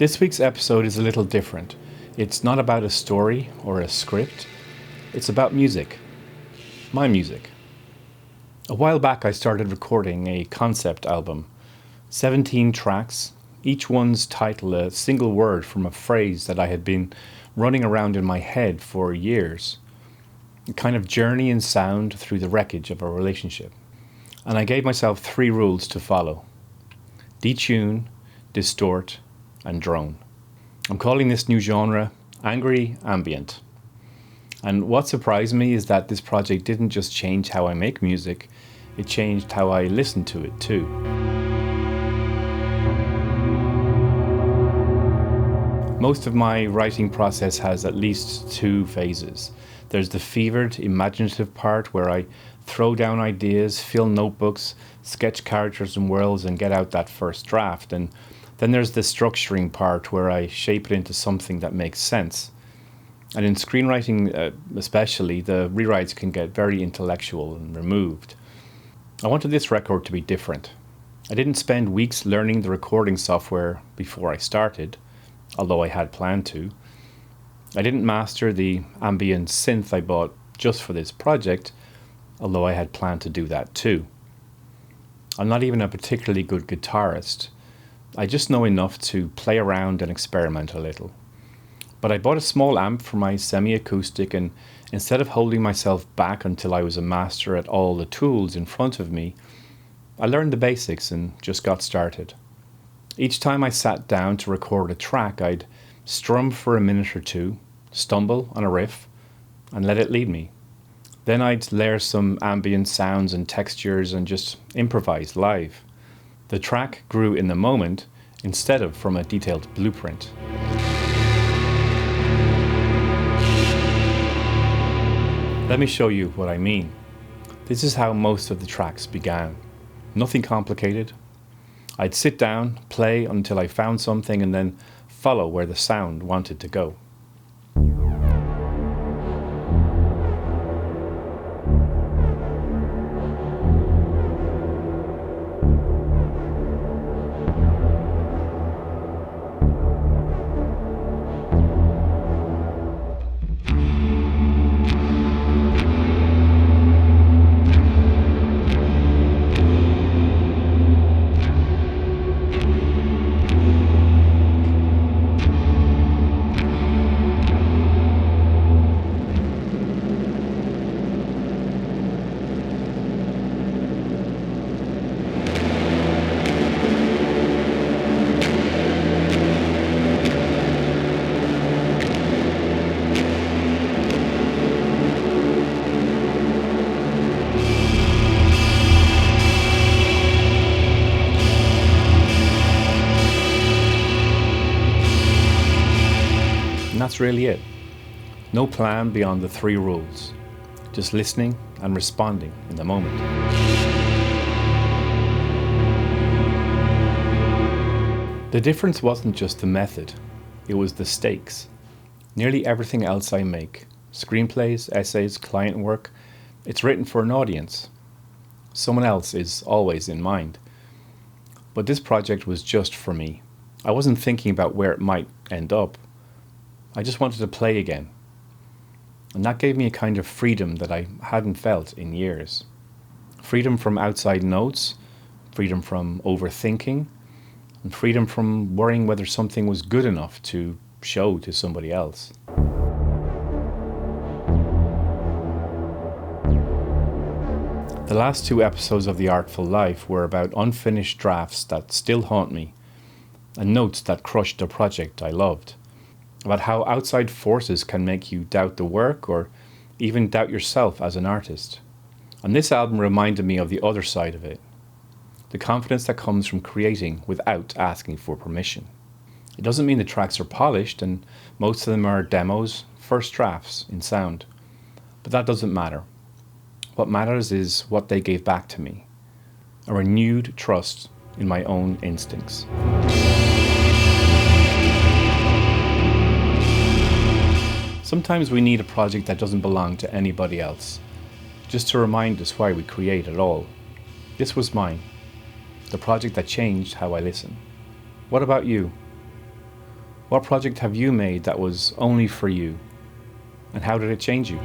This week's episode is a little different. It's not about a story or a script. It's about music. My music. A while back I started recording a concept album. 17 tracks, each one's title a single word from a phrase that I had been running around in my head for years. A kind of journey in sound through the wreckage of a relationship. And I gave myself 3 rules to follow. Detune, distort, and drone. I'm calling this new genre Angry Ambient. And what surprised me is that this project didn't just change how I make music, it changed how I listen to it too. Most of my writing process has at least 2 phases. There's the fevered, imaginative part where I throw down ideas, fill notebooks, sketch characters and worlds and get out that first draft. And then there's the structuring part where I shape it into something that makes sense. And in screenwriting especially, the rewrites can get very intellectual and removed. I wanted this record to be different. I didn't spend weeks learning the recording software before I started, although I had planned to. I didn't master the ambient synth I bought just for this project, although I had planned to do that too. I'm not even a particularly good guitarist. I just know enough to play around and experiment a little. But I bought a small amp for my semi-acoustic, and instead of holding myself back until I was a master at all the tools in front of me, I learned the basics and just got started. Each time I sat down to record a track, I'd strum for a minute or 2, stumble on a riff, and let it lead me. Then I'd layer some ambient sounds and textures and just improvise live. The track grew in the moment instead of from a detailed blueprint. Let me show you what I mean. This is how most of the tracks began. Nothing complicated. I'd sit down, play until I found something, and then follow where the sound wanted to go. And that's really it. No plan beyond the 3 rules. Just listening and responding in the moment. The difference wasn't just the method, it was the stakes. Nearly everything else I make, screenplays, essays, client work, it's written for an audience. Someone else is always in mind. But this project was just for me. I wasn't thinking about where it might end up. I just wanted to play again. And that gave me a kind of freedom that I hadn't felt in years. Freedom from outside notes, freedom from overthinking, and freedom from worrying whether something was good enough to show to somebody else. The last 2 episodes of The Artful Life were about unfinished drafts that still haunt me, and notes that crushed a project I loved. About how outside forces can make you doubt the work or even doubt yourself as an artist. And this album reminded me of the other side of it. The confidence that comes from creating without asking for permission. It doesn't mean the tracks are polished, and most of them are demos, first drafts in sound. But that doesn't matter. What matters is what they gave back to me. A renewed trust in my own instincts. Sometimes we need a project that doesn't belong to anybody else, just to remind us why we create at all. This was mine, the project that changed how I listen. What about you? What project have you made that was only for you? And how did it change you?